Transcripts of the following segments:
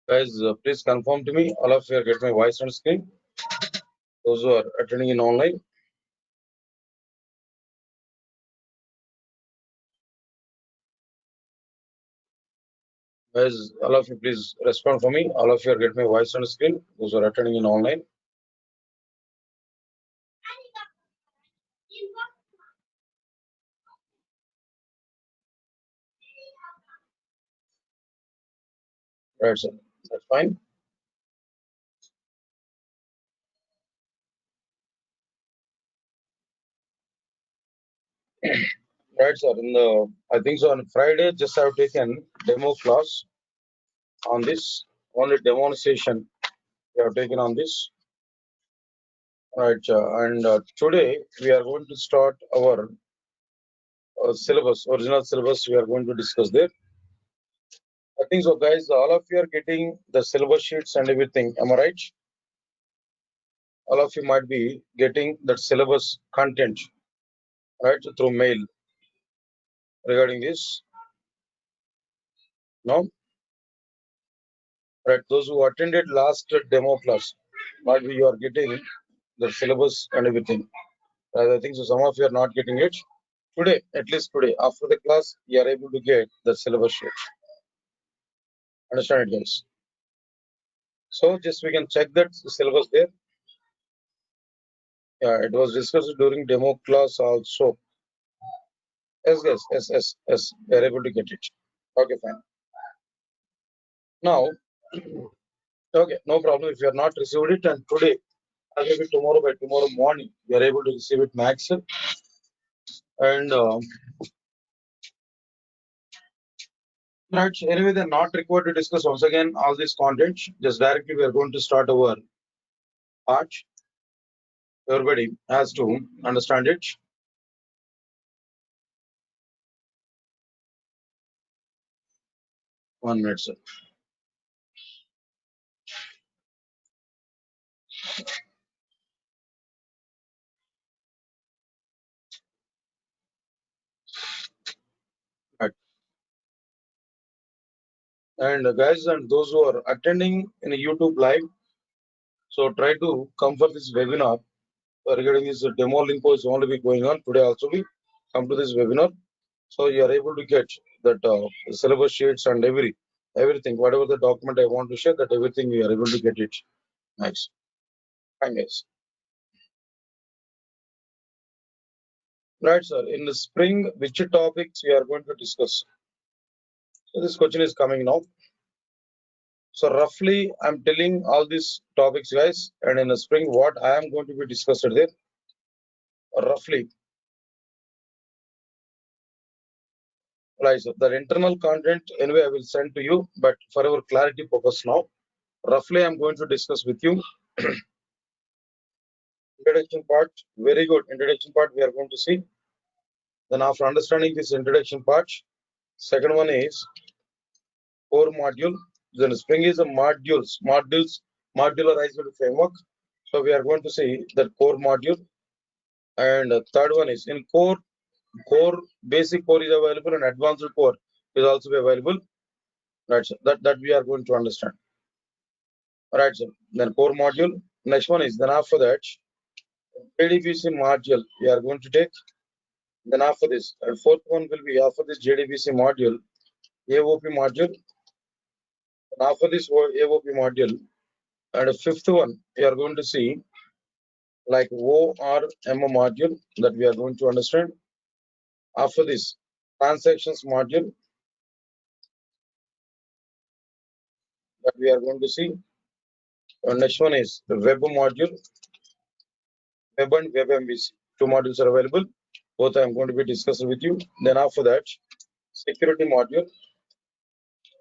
Guys, please confirm to me. All of you are getting my voice on screen. Those who are attending in online. Guys, all of you please respond for me. All of you are getting my voice on screen. Those who are attending in online. Right, sir. That's fine. Right, sir. I think so on Friday, just have taken demo class on this. Only demonstration we have taken on this. Right, and today we are going to start our syllabus, original syllabus. We are going to discuss there. I think so, guys. All of you are getting the syllabus sheets and everything. Am I right? All of you might be getting that syllabus content, right, through mail regarding this. No, right. Those who attended last demo class, might be you are getting the syllabus and everything. I think so. Some of you are not getting it today. At least today, after the class, you are able to get the syllabus sheet. Understand it, guys? So just we can check that syllabus there. Yeah, it was discussed during demo class also. Yes, yes, yes, yes, yes. We are able to get it. Okay, fine. Now, okay, no problem. If you are not received it, and today, or maybe tomorrow by tomorrow morning, you are able to receive it max. And right, anyway, they're not required to discuss once again all this content. Just directly, we are going to start our part. Everybody has to understand it. One minute, sir. Right. And guys, and those who are attending in a YouTube live, so try to come for this webinar regarding this demo link is only be going on today. Also, we come to this webinar, so you are able to get that syllabus sheets and everything, whatever the document I want to share, that everything we are able to get it. Nice. Fine, guys. Right, sir. In the spring, which topics we are going to discuss? So this question is coming now. So roughly, I'm telling all these topics, guys, and in the spring, what I am going to be discussed there. Roughly, right, sir. The internal content, anyway, I will send to you, but for our clarity purpose now, roughly, I'm going to discuss with you. Introduction part, very good. Introduction part, we are going to see. Then after understanding this introduction part, second one is core module. Then spring is a modularized framework. So we are going to see the core module. And third one is in core, basic core is available and advanced core is also available. Right, so that we are going to understand. Right, so then core module. Next one is then after that, JDBC module we are going to take. Then after this, and fourth one will be after this JDBC module, AOP module. And after this AOP module, and the fifth one we are going to see like ORM module that we are going to understand. After this, transactions module that we are going to see. And next one is the web module, web and web MVC. Two modules are available. Both I am going to be discussing with you. Then after that, security module,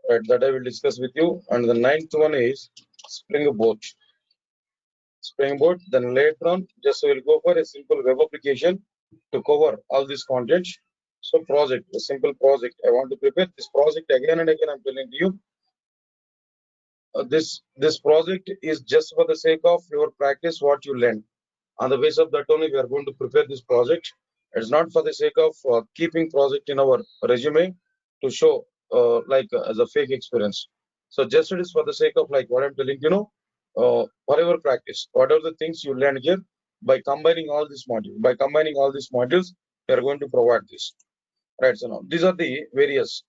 right, that I will discuss with you. And the ninth one is Springboard. Springboard. Then later on, just we'll go for a simple web application to cover all this content. So project, a simple project. I want to prepare this project again and again. I'm telling you, this project is just for the sake of your practice, what you learn. On the basis of that only, we are going to prepare this project. It's not for the sake of keeping project in our resume to show as a fake experience. So just it is for the sake of like what I'm telling, whatever practice, whatever the things you learn here, by combining all these modules, we are going to provide this. Right. So now these are the various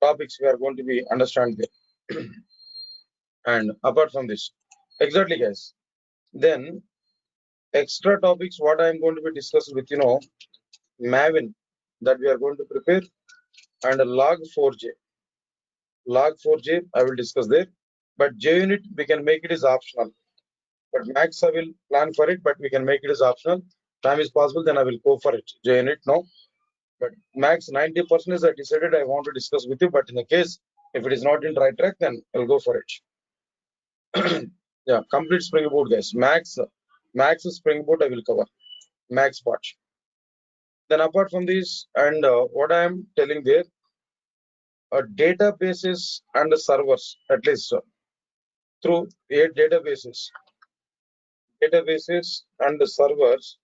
topics we are going to be understand there. And apart from this, exactly guys, then extra topics what I am going to be discussing with Maven that we are going to prepare, and log4j. Log4j I will discuss there, but JUnit we can make it is optional. But Max I will plan for it, but we can make it as optional. Time is possible, then I will go for it. JUnit no, but Max 90% is I decided I want to discuss with you. But in the case if it is not in right track, then I'll go for it. Yeah, complete Spring Boot guys. Max Spring Boot I will cover. Max part. Then apart from this, and what I am telling there, databases and the servers at least through 8 databases and the servers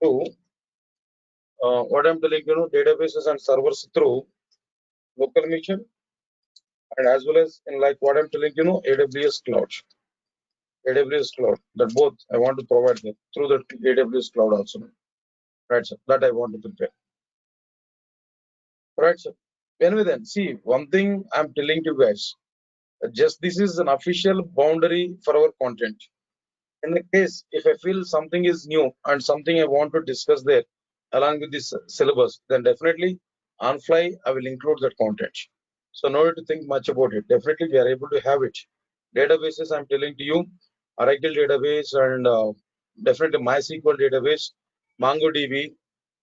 through what I'm telling databases and servers through local mission, and as well as in like what I'm telling AWS cloud. AWS cloud, that both I want to provide them through the AWS cloud also. Right, sir. That I want to prepare. Right, sir. Anyway, then see one thing I'm telling you guys. Just this is an official boundary for our content. In the case if I feel something is new and something I want to discuss there along with this syllabus, then definitely on fly I will include that content. So no need to think much about it. Definitely we are able to have it. Databases I'm telling to you, Oracle database and definitely MySQL database, MongoDB.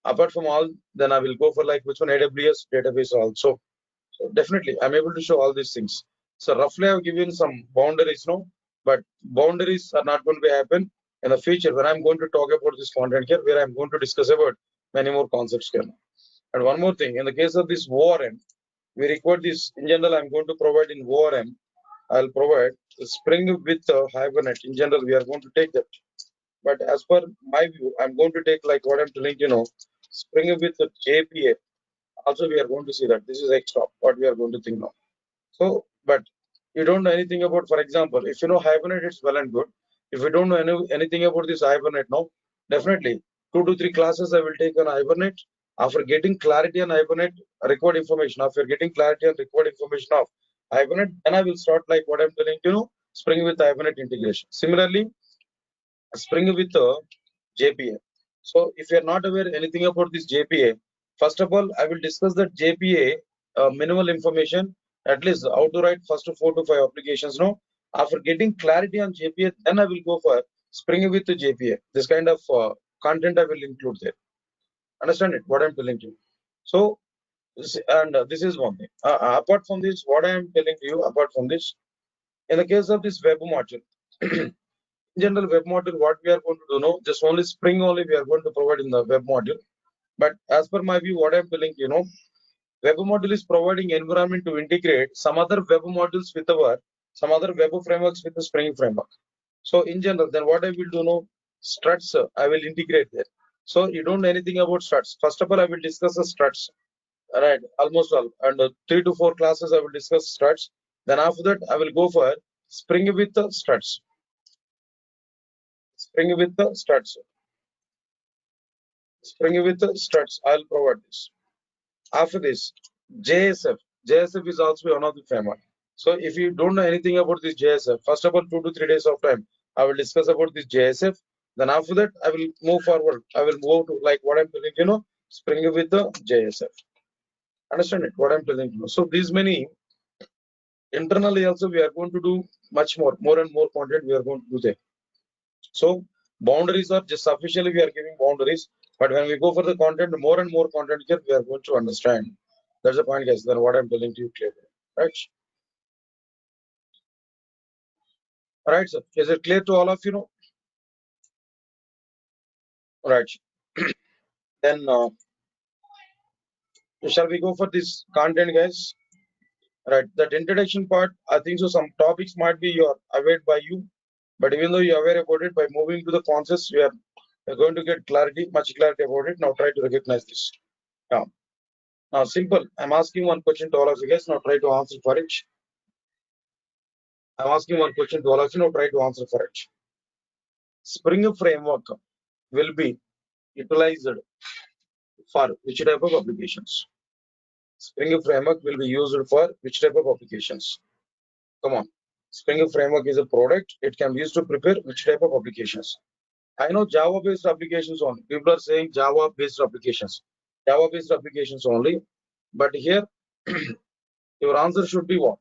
Apart from all, then I will go for like which one AWS database also. So definitely I'm able to show all these things. So roughly I've given some boundaries, no, but boundaries are not going to happen in the future when I'm going to talk about this content here, where I'm going to discuss about many more concepts here. And one more thing, in the case of this ORM, we record this in general. I'm going to provide in ORM. I'll provide Spring with Hibernate. In general, we are going to take that. But as per my view, I'm going to take like what I'm telling Spring with JPA. Also, we are going to see that this is extra what we are going to think now. So, but you don't know anything about, for example, if you know Hibernate, it's well and good. If you don't know anything about this Hibernate now, definitely 2 to 3 classes I will take on Hibernate. After getting clarity on Hibernate, record information. After getting clarity on record information of Hibernate, then I will start like what I'm telling Spring with Hibernate integration. Similarly, Spring with JPA. So if you are not aware anything about this JPA, first of all, I will discuss that JPA minimal information, at least how to write first 4 to 5 applications. No, after getting clarity on JPA, then I will go for Spring with the JPA. This kind of content I will include there. Understand it? What I'm telling you. So, this is one thing. Apart from this, what I am telling you, apart from this, in the case of this web module. In general web module what we are going to do now, just only Spring only we are going to provide in the web module. But as per my view, what I'm telling web module is providing environment to integrate some other web modules with some other web frameworks with the Spring framework. So in general, then what I will do now, struts I will integrate there. So you don't know anything about struts. First of all, I will discuss the struts. Right, almost all, and 3 to 4 classes I will discuss struts. Then after that, I will go for Spring with the struts. Spring with the struts. Spring with the struts. I'll provide this. After this, JSF. JSF is also one of the framework. So if you don't know anything about this JSF, first of all, 2 to 3 days of time, I will discuss about this JSF. Then after that, I will move forward. I will move to like what I'm telling Spring with the JSF. Understand it? What I'm telling you. So these many internally also we are going to do much more and more content we are going to do there. So boundaries are just officially we are giving boundaries, but when we go for the content, more and more content here we are going to understand. That's the point, guys. Then what I'm telling to you clearly, right? Right, sir. Is it clear to all of you? Know? Right. Then shall we go for this content, guys? Right. That introduction part, I think so. Some topics might be you're aware by you, but even though you're aware about it, by moving to the concepts, we are going to get clarity, much clarity about it. Now try to recognize this. Yeah. Now, simple. I'm asking one question to all of you guys. Now, try to answer for it. I'm asking one question to all of you. Now try to answer for it. Spring framework will be utilized for which type of applications? Spring framework will be used for which type of applications? Come on. Spring framework is a product. It can be used to prepare which type of applications? I know Java-based applications only. People are saying Java-based applications. Java-based applications only. But here, your answer should be what?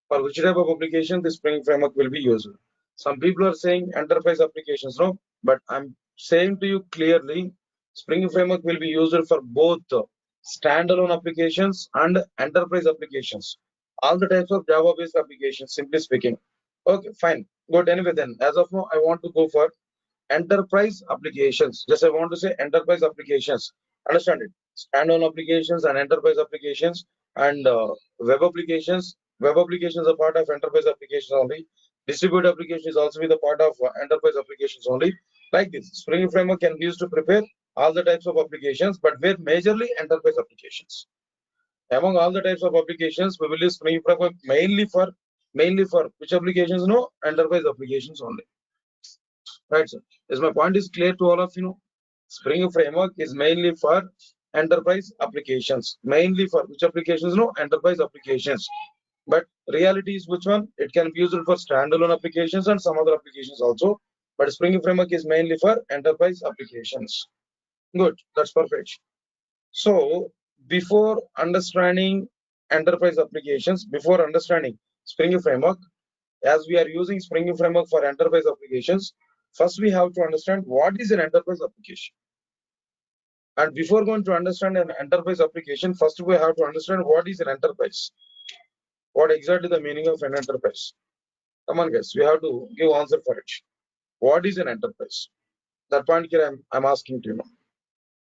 For which type of application the Spring framework will be used? Some people are saying enterprise applications. No, but I'm saying to you clearly, Spring framework will be used for both standalone applications and enterprise applications. All the types of Java-based applications, simply speaking. Okay, fine. Good. Anyway, then, as of now, I want to go for enterprise applications. Just I want to say enterprise applications. Understand it? Standalone applications and enterprise applications and web applications. Web applications are part of enterprise applications only. Distributed application is also be the part of enterprise applications only. Like this, Spring Framework can be used to prepare all the types of applications, but we're majorly enterprise applications. Among all the types of applications, we will use Spring Framework mainly for which applications? No, enterprise applications only. Right, sir. Is my point is clear to all of you? Know? Spring Framework is mainly for enterprise applications. Mainly for which applications? No, enterprise applications. But reality is which one? It can be used for standalone applications and some other applications also. But Spring Framework is mainly for enterprise applications. Good, that's perfect. So before understanding enterprise applications, before understanding Spring Framework, as we are using Spring Framework for enterprise applications, first we have to understand what is an enterprise application. And before going to understand an enterprise application, first we have to understand what is an enterprise. What exactly the meaning of an enterprise? Come on, guys, we have to give answer for it. What is an enterprise? That point here I'm asking to you now.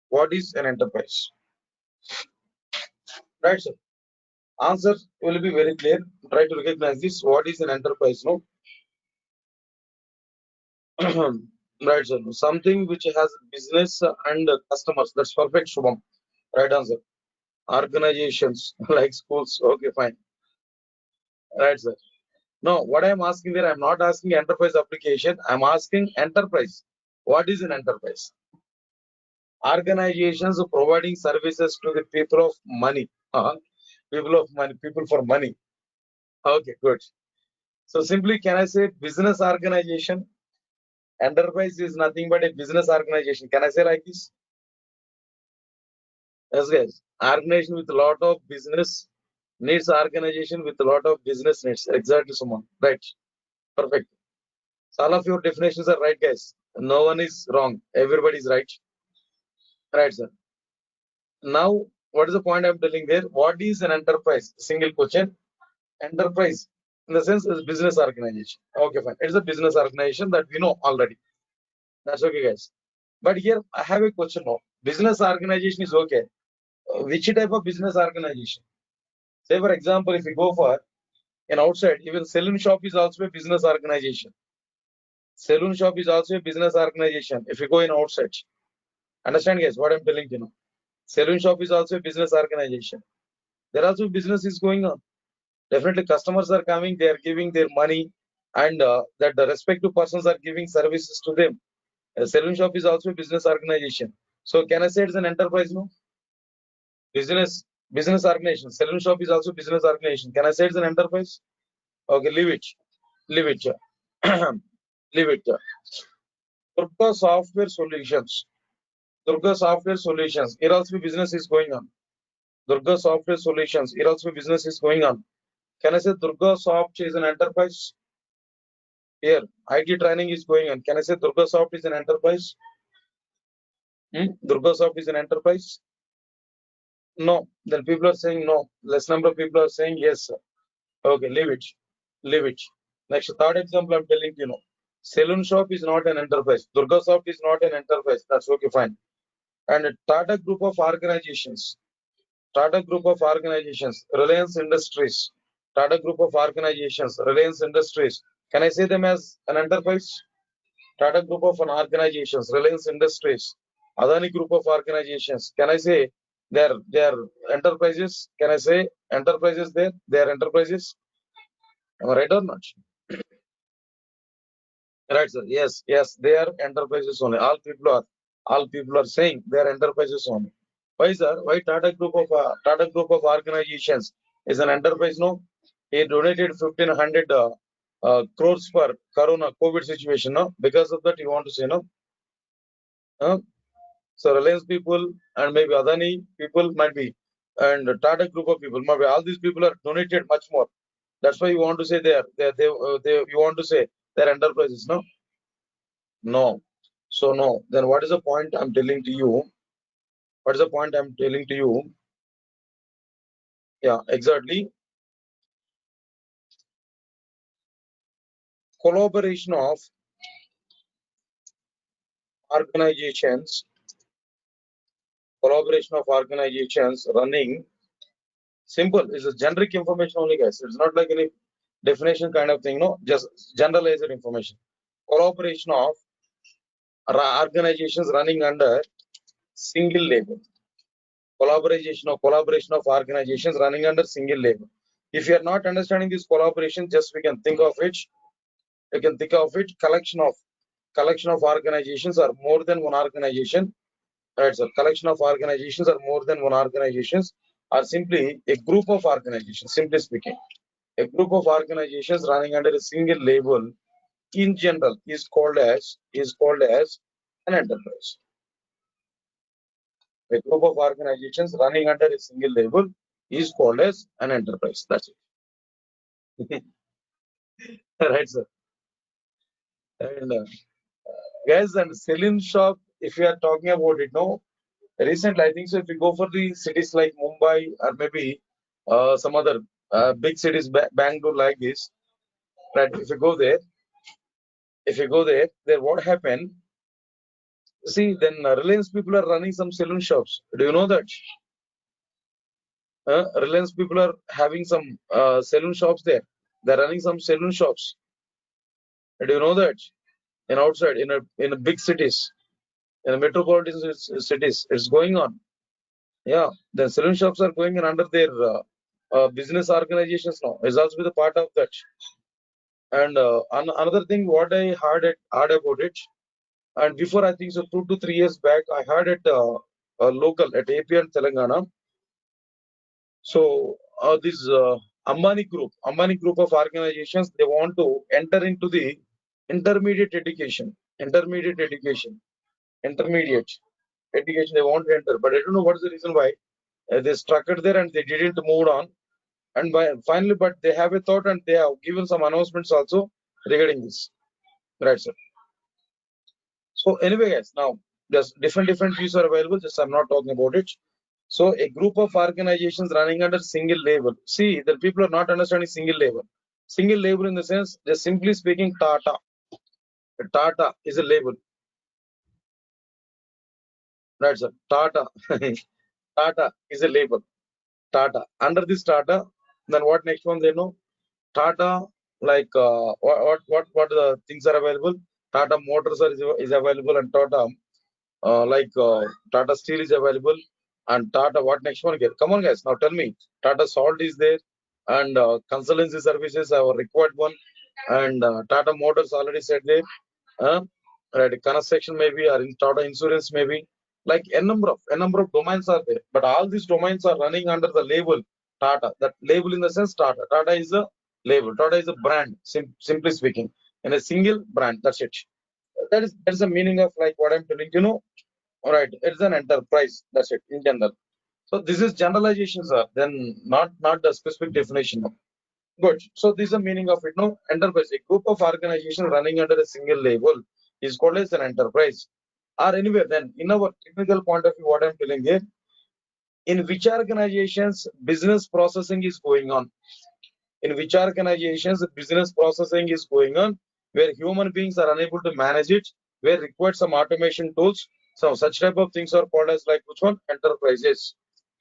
What is an enterprise? Right, sir. Answer will be very clear. Try to recognize this. What is an enterprise? No. Right, sir. Something which has business and customers. That's perfect, Shubham. Right answer. Organizations like schools. Okay, fine. Right, sir. No, what I'm asking there, I'm not asking enterprise application. I'm asking enterprise. What is an enterprise? Organizations providing services to the people of money. People of money, people for money. Okay, good. So simply, can I say business organization? Enterprise is nothing but a business organization. Can I say like this? Yes, guys. Organization with a lot of business needs organization with a lot of business needs. Exactly, someone. Right. Perfect. So all of your definitions are right, guys. No one is wrong. Everybody is right. Right, sir. Now, what is the point I'm telling there? What is an enterprise? Single question. Enterprise, in the sense, is business organization. Okay, fine. It's a business organization that we know already. That's okay, guys. But here I have a question now. Business organization is okay. Which type of business organization? Say, for example, if you go for an outside, even saloon shop is also a business organization. Saloon shop is also a business organization. If you go in outside, understand, guys, what I'm telling you now. Saloon shop is also a business organization. There also business is going on. Definitely, customers are coming. They are giving their money, and that the respective persons are giving services to them. A saloon shop is also a business organization. So, can I say it's an enterprise? No, business organization. Saloon shop is also business organization. Can I say it's an enterprise? Okay, leave it. Leave it. Leave it. Durga Software Solutions. Durga Software Solutions. Here also business is going on. Durga Software Solutions. Here also business is going on. Can I say Durga Soft is an enterprise? Here, IT training is going on. Can I say Durga Soft is an enterprise? Durga Soft is an enterprise? No. Then people are saying no. Less number of people are saying yes, sir. Okay, leave it. Leave it. Next, third example I'm telling you know. Saloon shop is not an enterprise. Durga Soft is not an enterprise. That's okay, fine. And Tata Group of Organizations. Tata Group of Organizations. Reliance Industries. Tata Group of Organizations. Reliance Industries. Can I say them as an enterprise? Tata Group of an Organizations. Reliance Industries. Adani Group of Organizations. Can I say they're enterprises? Can I say enterprises there? They are enterprises. Am I right or not? Right, sir. Yes, yes, they are enterprises only. All people are saying they are enterprises only. Why, sir? Why Tata Group of organizations is an enterprise? No, he donated 1,500 crores for Corona COVID situation. No, because of that, you want to say no? Huh? So Reliance people and maybe Adani people might be, and Tata Group of people, maybe all these people are donated much more. That's why you want to say they you want to say they're enterprises. No, no. So no. Then what is the point I'm telling to you? What is the point I'm telling to you? Yeah, exactly. Collaboration of organizations, running simple is a generic information only, guys. It's not like any definition kind of thing. No, just generalized information. Collaboration of organizations running under single label. Collaboration of organizations running under single label. If you are not understanding this collaboration, just we can think of it. You can think of it collection of organizations or more than one organization. Right, so collection of organizations or more than one organizations are simply a group of organizations. Simply speaking, a group of organizations running under a single label in general is called as an enterprise. A group of organizations running under a single label is called as an enterprise. That's it. Right, sir. And guys, and saloon shop, if you are talking about it, no, recently, I think so. If you go for the cities like Mumbai or maybe some other big cities, Bangalore like this, right? If you go there, then what happened? See, then Reliance people are running some saloon shops. Do you know that? Reliance people are having some saloon shops there. They're running some saloon shops. Do you know that? In outside, in a big cities, in the metropolitan cities, it's going on. Yeah, the saloon shops are going in under their business organizations now. It's also the part of that. And another thing, what I heard about it, and before I think so, 2 to 3 years back, I heard it local at AP and Telangana. So this Ambani group of organizations, they want to enter into the intermediate education, intermediate education, intermediate education. They want to enter, but I don't know what is the reason why they struck it there and they didn't move on. And finally, but they have a thought and they have given some announcements also regarding this. Right, sir. So anyway, guys, now there's different views are available. Just I'm not talking about it. So a group of organizations running under single label. See, the people are not understanding single label. Single label in the sense, just simply speaking, Tata. Tata is a label. Right, sir. Tata. Tata is a label. Tata. Under this Tata, then what next one they know? Tata, like what the things are available? Tata Motors is available and Tata Tata Steel is available and Tata. What next one? Get? Come on, guys. Now tell me. Tata Salt is there and consultancy services are required one and Tata Motors already said there. Uh, right, construction maybe or in Tata Insurance maybe. Like a number of domains are there, but all these domains are running under the label Tata. That label in the sense Tata. Tata is a label. Tata is a brand. Simply speaking, in a single brand. That's it. That is the meaning of like what I'm telling. All right, it's an enterprise. That's it in general. So this is generalization, sir. Then not the specific definition. Good. So this is the meaning of it. No, enterprise. A group of organizations running under a single label is called as an enterprise. Or anyway, then in our technical point of view, what I'm telling here, in which organizations business processing is going on, in which organizations business processing is going on, where human beings are unable to manage it, where required some automation tools. So such type of things are called as like which one? Enterprises.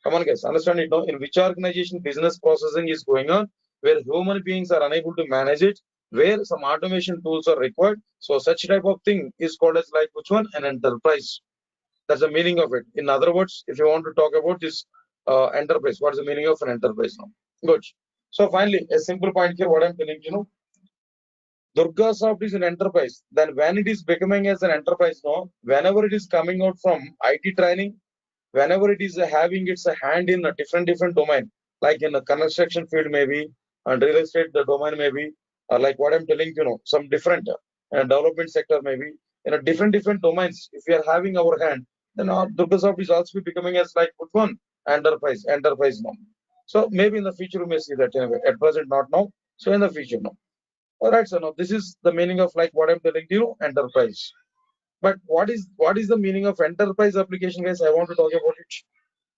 Come on, guys, understand it now. In which organization business processing is going on, where human beings are unable to manage it, where some automation tools are required. So such type of thing is called as like which one? An enterprise. That's the meaning of it. In other words, if you want to talk about this enterprise, what is the meaning of an enterprise now? Good. So finally, a simple point here, what I'm telling you, Durgasoft is an enterprise. Then when it is becoming as an enterprise now, whenever it is coming out from IT training, whenever it is having its hand in a different domain, like in a construction field maybe, and real estate the domain maybe, or like what I'm telling some different development sector maybe, in a different domains. If we are having our hand, then our Durgasoft is also becoming as like which one enterprise now. So maybe in the future we may see that anyway. At present, not now. So in the future, no. All right, so now this is the meaning of like what I'm telling you, enterprise. But what is the meaning of enterprise application, guys? I want to talk about it.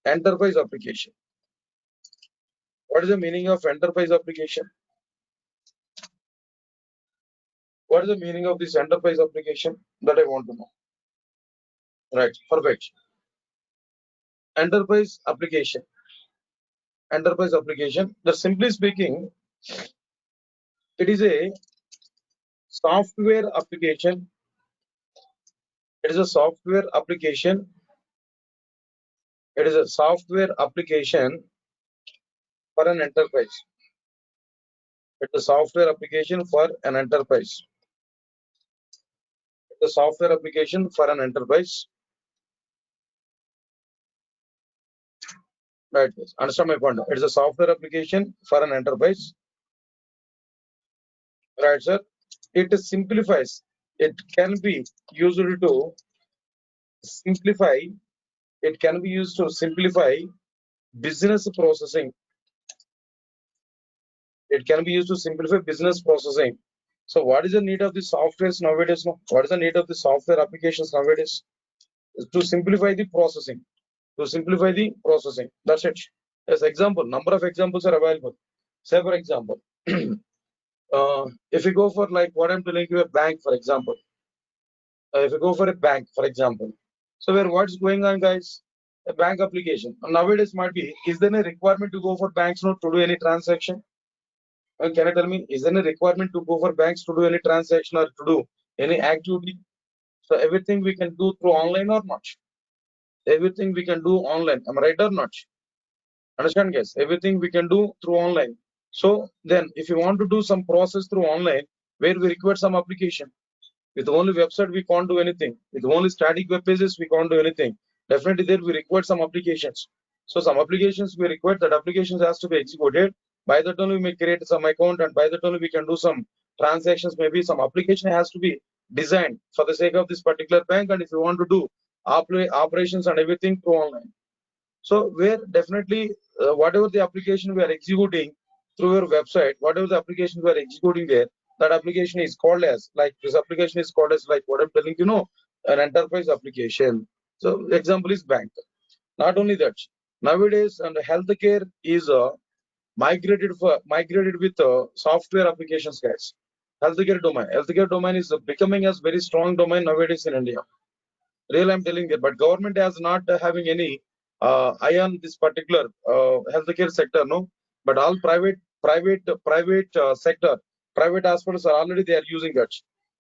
Enterprise application. What is the meaning of enterprise application? What is the meaning of this enterprise application? That I want to know. Right, perfect. Enterprise application. Enterprise application. The simply speaking, it is a software application. It is a software application. It is a software application for an enterprise. It's a software application for an enterprise. It's a software application for an enterprise. Right. Understand my point? It's a software application for an enterprise. Right, sir. It simplifies. It can be used to simplify. It can be used to simplify business processing. It can be used to simplify business processing. So, what is the need of the softwares nowadays? No? What is the need of the software applications nowadays? To simplify the processing. To simplify the processing. That's it. As example, number of examples are available. Say, for example, if you go for like what I'm telling you, a bank, for example. If you go for a bank, for example. So where what's going on, guys? A bank application. Nowadays might be, is there a requirement to go for banks not to do any transaction? Can you tell me, is there a requirement to go for banks to do any transaction or to do any activity? So everything we can do through online or not? Everything we can do online. Am I right or not? Understand, guys? Everything we can do through online. So then if you want to do some process through online, where we require some application. With only website, we can't do anything. With only static web pages, we can't do anything. Definitely there we require some applications. So some applications we require that applications has to be executed. By that only we may create some account, and by that only we can do some transactions. Maybe some application has to be designed for the sake of this particular bank. And if you want to do operations and everything through online. So where definitely whatever the application we are executing through your website, whatever the application we are executing there, that application is called as like this application is called as like what I'm telling an enterprise application. So example is bank. Not only that, nowadays and healthcare is migrated with software applications, guys. Healthcare domain is becoming as very strong domain nowadays in India. Real, I'm telling you, but government has not having any eye on this particular healthcare sector, no. But all private sector, private hospitals are already they are using that.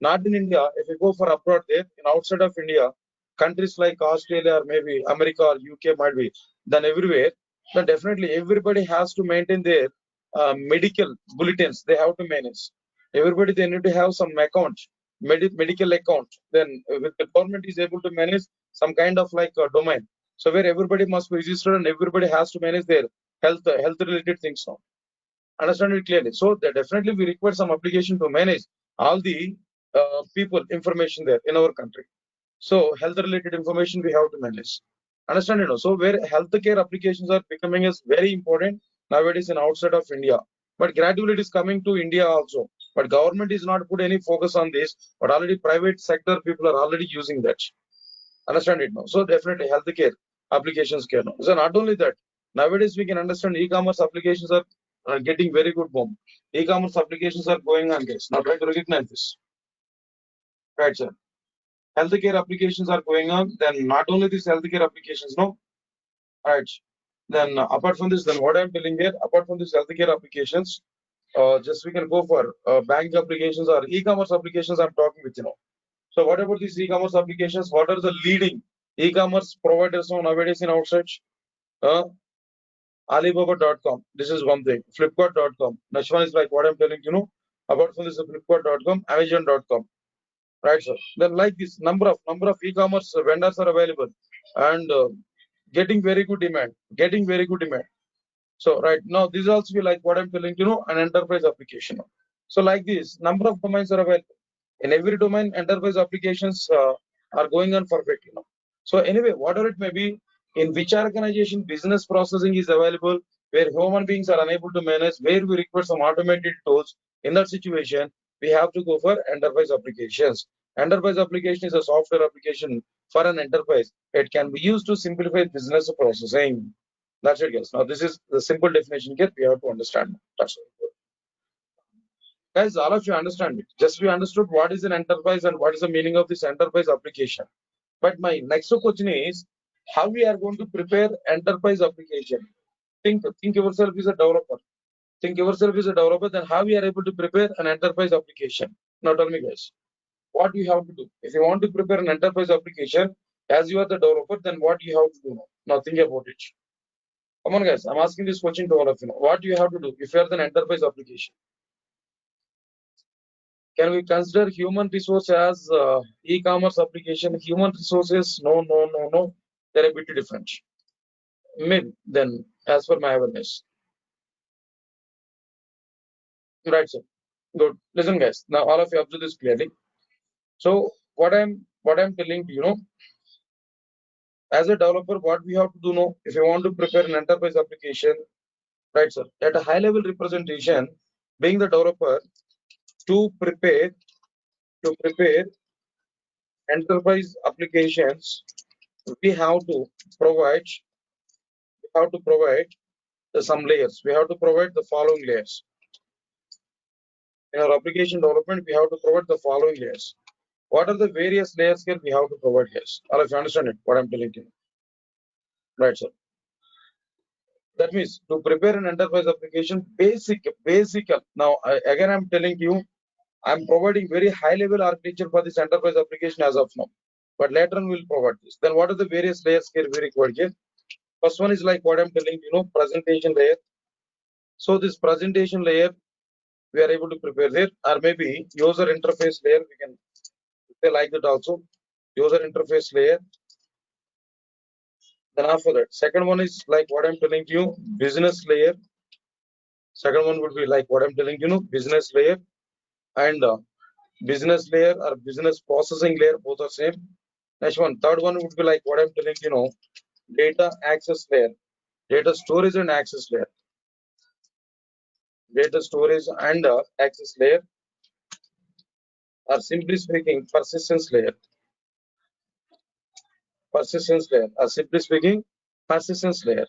Not in India. If you go for abroad there, in outside of India, countries like Australia or maybe America or UK might be, then everywhere, then definitely everybody has to maintain their medical bulletins. They have to manage. Everybody they need to have some account medical account, then with the government is able to manage some kind of like a domain. So where everybody must be registered and everybody has to manage their health related things now. Understand it clearly. So that definitely we require some application to manage all the people information there in our country. So health related information we have to manage. Understand it? So where healthcare applications are becoming is very important nowadays in outside of India. But gradually it is coming to India also. But government is not put any focus on this. But already private sector people are already using that. Understand it now. So definitely healthcare applications can. So not only that, nowadays we can understand e-commerce applications are getting very good boom. E-commerce applications are going on, guys. Now try to recognize this. Right, sir. Healthcare applications are going on. Then not only these healthcare applications, no. Right. Then apart from this, then what I'm telling here, apart from these healthcare applications, just we can go for bank applications or e-commerce applications. I'm talking with. So what about these e-commerce applications? What are the leading e-commerce providers now nowadays in outside? Uh, Alibaba.com. This is one thing. Flipkart.com. Next one is like what I'm telling you. Apart from this, Flipkart.com, Amazon.com. Right, sir. Then like this number of e-commerce vendors are available and getting very good demand. Getting very good demand. So right now, this also be like what I'm telling an enterprise application. So like this, number of domains are available. In every domain, enterprise applications are going on perfectly. So anyway, whatever it may be, in which organization business processing is available, where human beings are unable to manage, where we require some automated tools, in that situation, we have to go for enterprise applications. Enterprise application is a software application for an enterprise. It can be used to simplify business processing. That's it, guys. Now, this is the simple definition here. We have to understand. That's it. Guys, all of you understand it. Just we understood what is an enterprise and what is the meaning of this enterprise application. But my next question is how we are going to prepare enterprise application. Think yourself as a developer. Think yourself as a developer, then how we are able to prepare an enterprise application. Now tell me, guys, what you have to do. If you want to prepare an enterprise application, as you are the developer, then what you have to do now? Now think about it. Come on, guys. I'm asking this question to all of you. What do you have to do if you are an enterprise application? Can we consider human resource as e-commerce application? Human resources? No, no, no, no. They're a bit different. Maybe then, as per my awareness. Right, sir. Good. Listen, guys. Now all of you observe this clearly. So what I'm telling you, as a developer, what we have to do now, if you want to prepare an enterprise application, right, sir, at a high level representation, being the developer to prepare enterprise applications, we have to provide some layers. We have to provide the following layers. In our application development, we have to provide the following layers. What are the various layers here we have to provide here? All of you understand it, what I'm telling you. Right, sir. That means to prepare an enterprise application, basic. Now, again, I'm telling you, I'm providing very high level architecture for this enterprise application as of now. But later on, we'll provide this. Then what are the various layers here we require here? First one is like what I'm telling you, presentation layer. So this presentation layer, we are able to prepare there, or maybe user interface layer, we can say like that also. User interface layer. Then after that, second one is like what I'm telling you, business layer. Second one would be like what I'm telling you, business layer and business layer or business processing layer, both are same. Next one, third one would be like what I'm telling you, data access layer, data storage and access layer, data storage and access layer, or simply speaking, persistence layer, or simply speaking, persistence layer.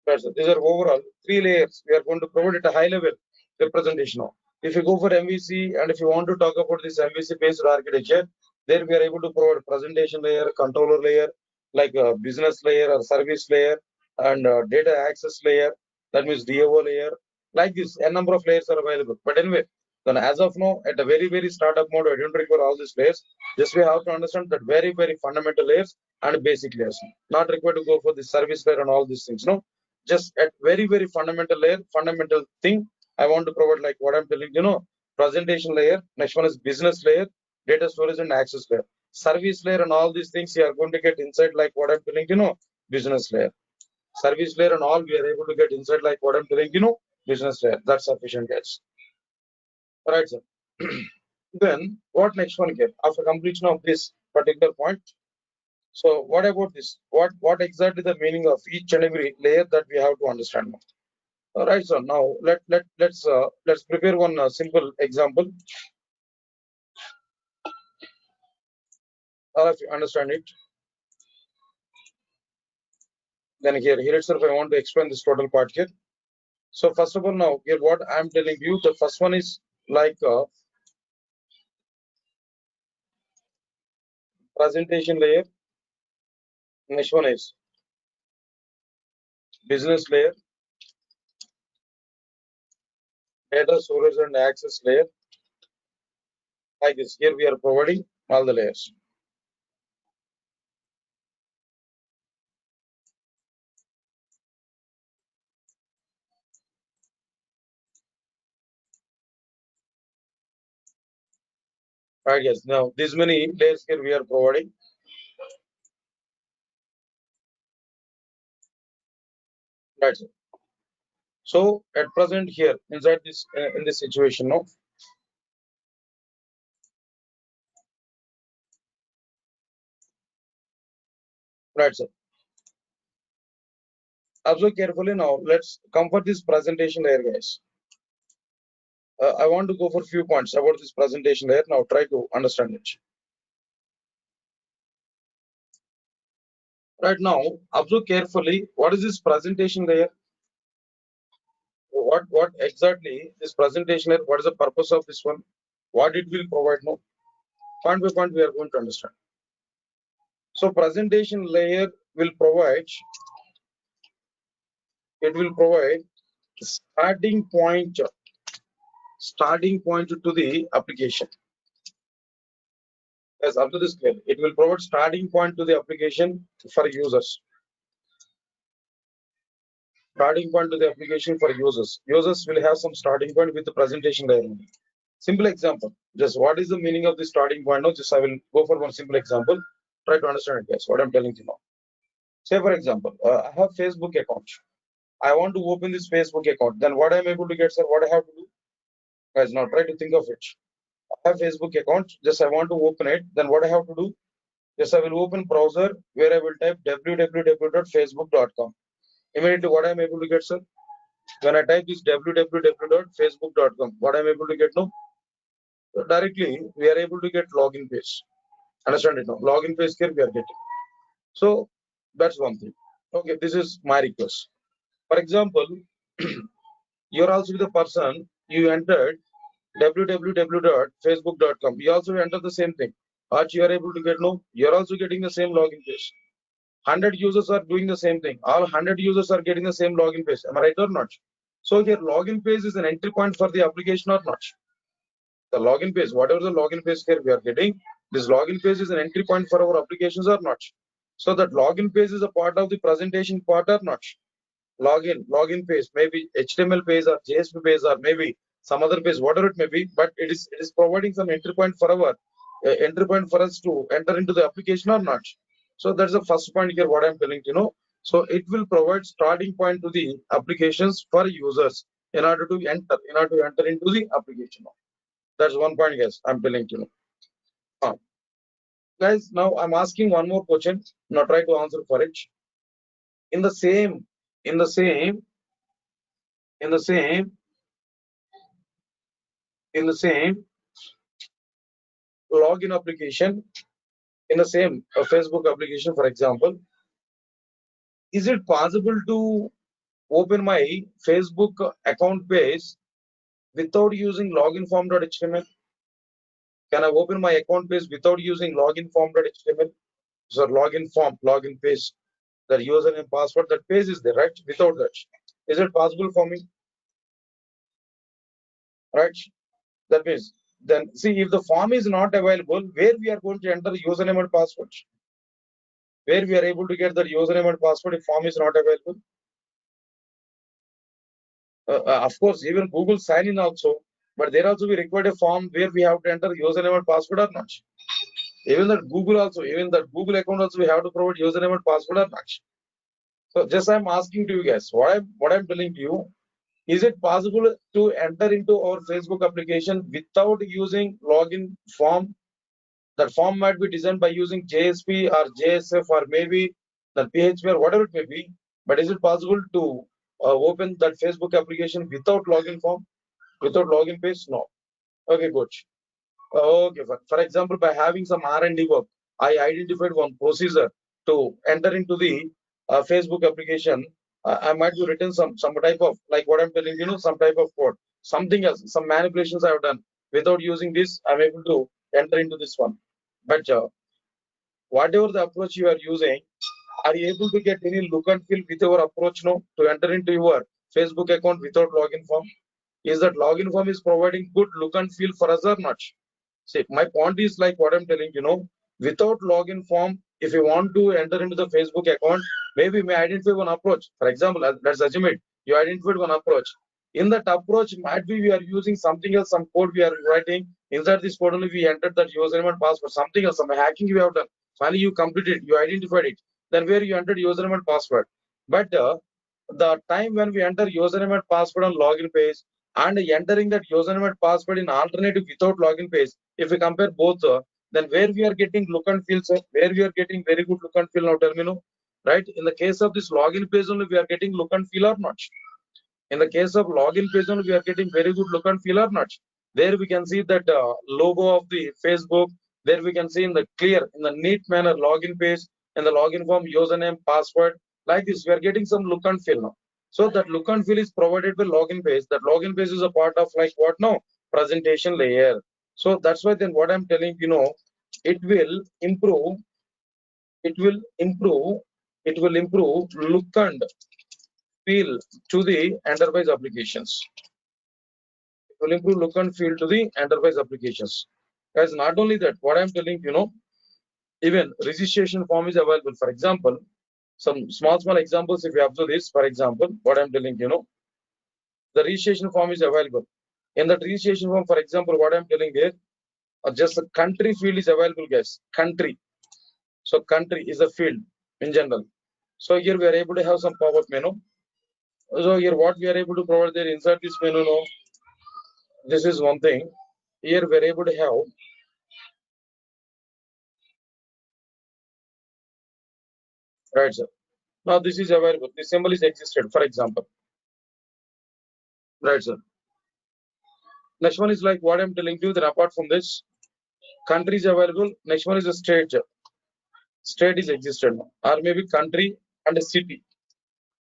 These are overall three layers. We are going to provide at a high level representation of. If you go for MVC and if you want to talk about this MVC based architecture, there we are able to provide presentation layer, controller layer, like a business layer or service layer, and data access layer. That means DAO layer. Like this, a number of layers are available. But anyway, then as of now, at a very startup mode, I don't require all these layers. Just we have to understand that very fundamental layers and basic layers. Not required to go for the service layer and all these things. No, just at very fundamental layer, fundamental thing I want to provide, like what I'm telling presentation layer. Next one is business layer, data storage and access layer, service layer, and all these things you are going to get inside, like what I'm telling business layer, service layer, and all we are able to get inside, like what I'm telling business layer. That's sufficient, guys. All right, sir. Then what next one here after completion of this particular point? So what about this? What exactly the meaning of each and every layer that we have to understand now? All right, so now let's prepare one simple example. All of you understand it. Then here itself I want to explain this total part here. So first of all, now here what I'm telling you, the first one is like presentation layer. Next one is business layer, data storage and access layer. Like this, here we are providing all the layers. Right, yes. Now, these many layers here we are providing. Right, sir. So, at present here, inside this, in this situation, no? Right, sir. Observe carefully now. Let's come for this presentation layer, guys. I want to go for few points about this presentation layer. Now, try to understand it. Right now, observe carefully. What is this presentation layer? What exactly this presentation layer? What is the purpose of this one? What it will provide? No, point by point we are going to understand. So, presentation layer will provide. It will provide starting point to the application. As up to this clear, it will provide starting point to the application for users. Starting point to the application for users. Users will have some starting point with the presentation layer. Simple example. Just what is the meaning of the starting point? No, just I will go for one simple example. Try to understand it, guys. What I'm telling you now. Say for example, I have Facebook account. I want to open this Facebook account. Then what I'm able to get, sir? What I have to do? Guys, now try to think of it. I have Facebook account. Just I want to open it. Then what I have to do? Just I will open browser where I will type www.facebook.com. Immediately what I'm able to get, sir? When I type this www.facebook.com, what I'm able to get now? So directly we are able to get login page. Understand it now? Login page here we are getting. So that's one thing. Okay, this is my request. For example, you're also the person you entered www.facebook.com. You also enter the same thing. What you are able to get now? You're also getting the same login page. 100 users are doing the same thing. All 100 users are getting the same login page. Am I right or not? So here login page is an entry point for the application or not? The login page, whatever the login page here we are getting, this login page is an entry point for our applications or not? So that login page is a part of the presentation part or not? Login page, maybe HTML page or JSP page or maybe some other page, whatever it may be, but it is providing some entry point for our entry point for us to enter into the application or not. So that's the first point here. What I'm telling you know. So it will provide starting point to the applications for users in order to enter into the application. That's one point, guys. I'm telling you. Guys, now I'm asking one more question. Now try to answer for it. In the same, in the same, in the same, in the same login application, in the same Facebook application, for example, is it possible to open my Facebook account page without using login form.html? Can I open my account page without using login form.html? So login form, login page, the username, password, that page is there, right? Without that, is it possible for me? Right? That means then see if the form is not available, where we are going to enter username and password? Where we are able to get the username and password if form is not available? Of course, even Google sign in also, but there also we require a form where we have to enter username and password or not. Even that Google also, even that Google account also, we have to provide username and password or not. So just I'm asking to you guys, what I'm telling to you, is it possible to enter into our Facebook application without using login form? That form might be designed by using JSP or JSF or maybe the PHP or whatever it may be. But is it possible to open that Facebook application without login form, without login page? No. Okay, good. Okay, for example, by having some R&D work, I identified one procedure to enter into the Facebook application. I might be written some type of, like what I'm telling you know, some type of code, something else, some manipulations I have done. Without using this, I'm able to enter into this one. But whatever the approach you are using, are you able to get any look and feel with your approach now to enter into your Facebook account without login form? Is that login form is providing good look and feel for us or not? See, my point is like what I'm telling you know, without login form, if you want to enter into the Facebook account, maybe you may identify one approach. For example, let's assume it, you identified one approach. In that approach, might be we are using something else, some code we are writing. Inside this code only we entered that username and password, something else, some hacking you have done. Finally, you completed it, you identified it. Then where you entered username and password. But the time when we enter username and password on login page and entering that username and password in alternative without login page, if we compare both, then where we are getting look and feel, sir, where we are getting very good look and feel, now tell me, no, right? In the case of this login page only, we are getting look and feel or not? In the case of login page only, we are getting very good look and feel or not? There we can see that logo of the Facebook. There we can see in the clear, in the neat manner login page, in the login form, username, password. Like this, we are getting some look and feel now. So that look and feel is provided by login page. That login page is a part of like what now? Presentation layer. So that's why then what I'm telling, it will improve, it will improve, it will improve look and feel to the enterprise applications. It will improve look and feel to the enterprise applications. Guys, not only that, what I'm telling, even registration form is available. For example, some small examples, if you observe this, for example, what I'm telling, the registration form is available. In that registration form, for example, what I'm telling here, just the country field is available, guys. Country. So country is a field in general. So here we are able to have some pop-up menu. So here what we are able to provide there inside this menu, no, this is one thing. Here we are able to have, right, sir. Now this is available. This symbol is existed, for example. Right, sir. Next one is like what I'm telling you, that apart from this, country is available. Next one is a state. State is existed now. Or maybe country and a city.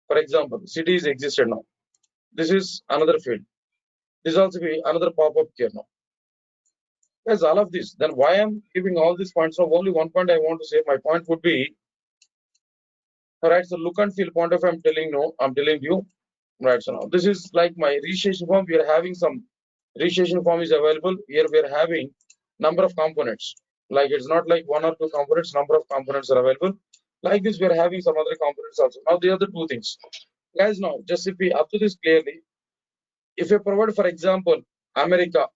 For example, city is existed now. This is another field. This also be another pop-up here now. Yes, all of this. Then why I'm giving all these points? So only one point I want to say. My point would be, all right, so look and feel point of I'm telling you. Right, so now this is like my registration form. We are having some registration form is available. Here we are having number of components. Like it's not like one or two components, number of components are available. Like this, we are having some other components also. Now the other two things. Guys, now just if we up to this clearly, if I provide, for example, America,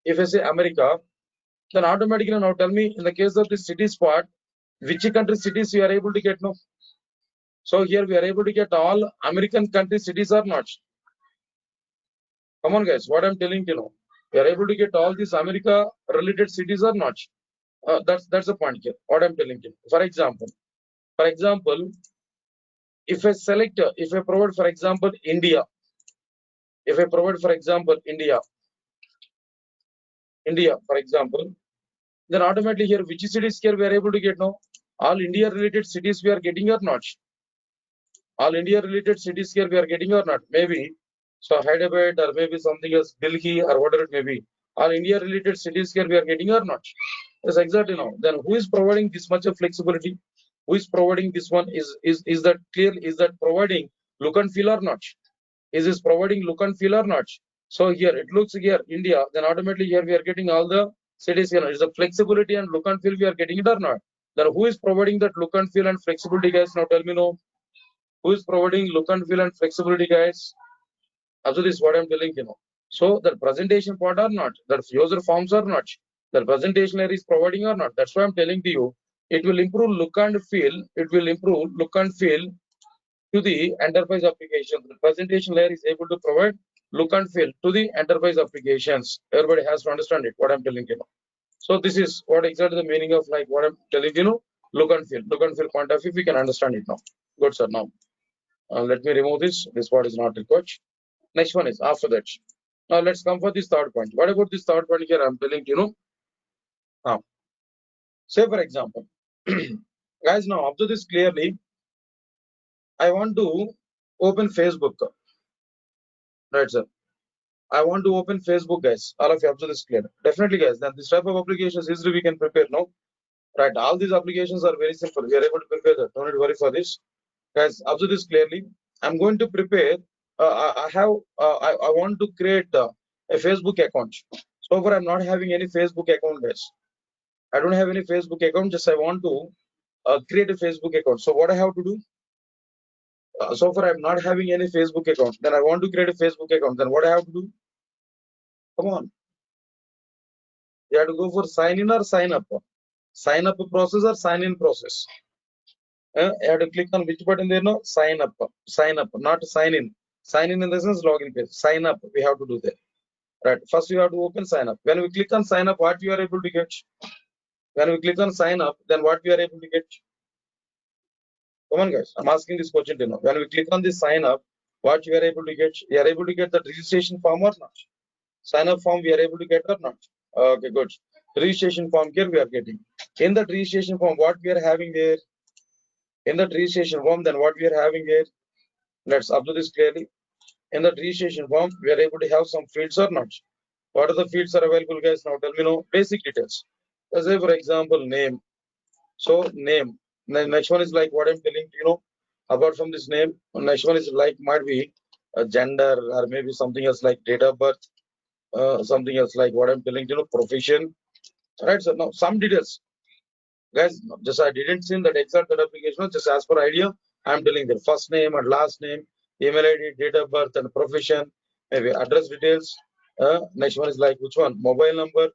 if I say America, then automatically now tell me in the case of the cities part, which country cities you are able to get now. So here we are able to get all American country cities or not. Come on, guys, what I'm telling you, we are able to get all these America related cities or not. That's the point here. What I'm telling you. For example, if I select, if I provide, for example, India, if I provide, for example, India, for example, then automatically here, which cities here we are able to get now? All India related cities we are getting or not? All India related cities here we are getting or not? Maybe. So Hyderabad or maybe something else, Delhi or whatever it may be. All India related cities here we are getting or not? Yes, exactly now. Then who is providing this much of flexibility? Who is providing this one? Is that clear? Is that providing look and feel or not? Is this providing look and feel or not? So here it looks here India, then automatically here we are getting all the cities here. Is the flexibility and look and feel we are getting it or not? Then who is providing that look and feel and flexibility, guys? Now tell me, no. Who is providing look and feel and flexibility, guys? Also, this is what I'm telling you. So the presentation part or not, the user forms or not, the presentation layer is providing or not. That's why I'm telling to you. It will improve look and feel. It will improve look and feel to the enterprise application. The presentation layer is able to provide look and feel to the enterprise applications. Everybody has to understand it. What I'm telling you. So this is what exactly the meaning of like what I'm telling you. Look and feel. Look and feel point of view. We can understand it now. Good, sir. Now let me remove this. This part is not required. Next one is after that. Now let's come for this third point. What about this third point here? I'm telling you. Now, say for example, guys. Now after this clearly, I want to open Facebook. Right, sir. I want to open Facebook, guys. All of you observe this clear. Definitely, guys. Then this type of applications easily we can prepare. No, right? All these applications are very simple. We are able to prepare that. Don't need to worry for this, guys. Observe this clearly. I'm going to prepare. I have. I want to create a Facebook account. So far, I'm not having any Facebook account, guys. I don't have any Facebook account. Just I want to create a Facebook account. So what I have to do? So far I'm not having any Facebook account. Then I want to create a Facebook account. Then what I have to do? Come on. You have to go for sign in or sign up. Sign up process or sign in process. You have to click on which button there now? Sign up. Sign up, not sign in. Sign in the sense login page. Sign up. We have to do that. Right. First you have to open sign up. When we click on sign up, what you are able to get? When we click on sign up, then what we are able to get? Come on, guys. I'm asking this question to know. When we click on this sign up, what you are able to get? You are able to get the registration form or not? Sign up form we are able to get or not? Okay, good. Registration form here we are getting. In that registration form, what we are having there? In that registration form, then what we are having here? Let's observe this clearly. In the registration form, we are able to have some fields or not. What are the fields are available, guys? Now tell me now basic details. Let's say, for example, name. So name. The next one is like what I'm telling you know. Apart from this name, next one is like might be a gender or maybe something else like date of birth, something else like what I'm telling you know, profession. Right. So now some details, guys. Just I didn't see that exact that application. Just as per idea, I'm telling the first name and last name, email ID, date of birth, and profession, maybe address details. Next one is like which one? Mobile number.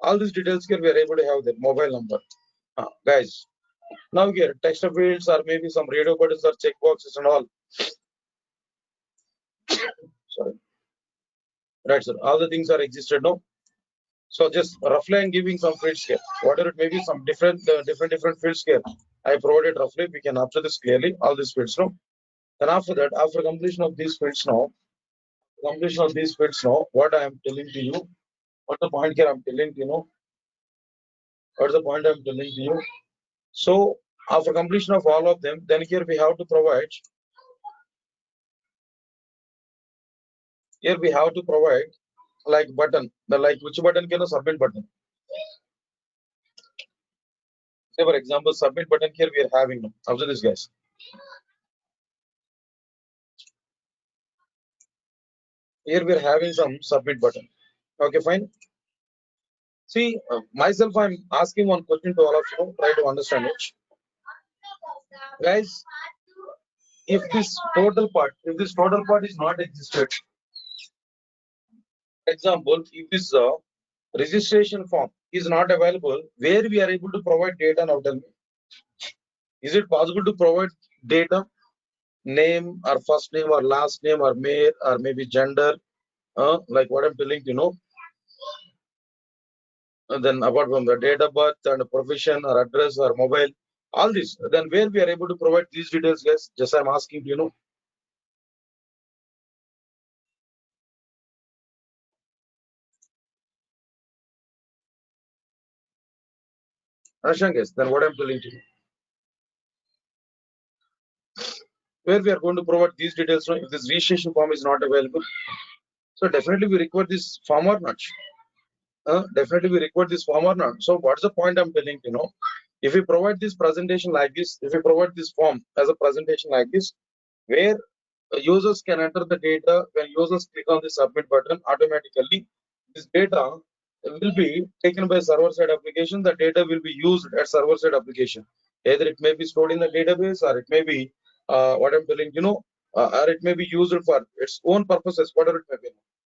All these details here we are able to have that mobile number. Guys, now here text fields or maybe some radio buttons or checkboxes and all. Sorry. Right, sir. All the things are existed now. So just roughly I'm giving some fields here. Whatever it may be, some different fields here. I provided roughly. We can observe this clearly. All these fields now. Then after that, after completion of these fields now, what I am telling to you, what the point here I'm telling to you know, what's the point I'm telling to you? So after completion of all of them, then here we have to provide. Here we have to provide like button. The like which button can a submit button. Say for example, submit button here we are having now. Observe this, guys. Here we are having some submit button. Okay, fine. See, myself, I'm asking one question to all of you. Try to understand it, guys. If this total part is not existed, example, if this registration form is not available, where we are able to provide data now? Tell me, is it possible to provide data, name or first name or last name or male or maybe gender, like what I'm telling you know? And then apart from the date of birth and profession or address or mobile, all this, then where we are able to provide these details, guys? Just I'm asking you know. Understand, guys? Then what I'm telling you, where we are going to provide these details now, if this registration form is not available, so definitely we require this form or not. Definitely we require this form or not. So what's the point I'm telling you know? If we provide this presentation like this, if we provide this form as a presentation like this, where users can enter the data, when users click on the submit button, automatically this data will be taken by server-side application. The data will be used at server-side application. Either it may be stored in the database, or it may be what I'm telling you know, or it may be used for its own purposes, whatever it may be.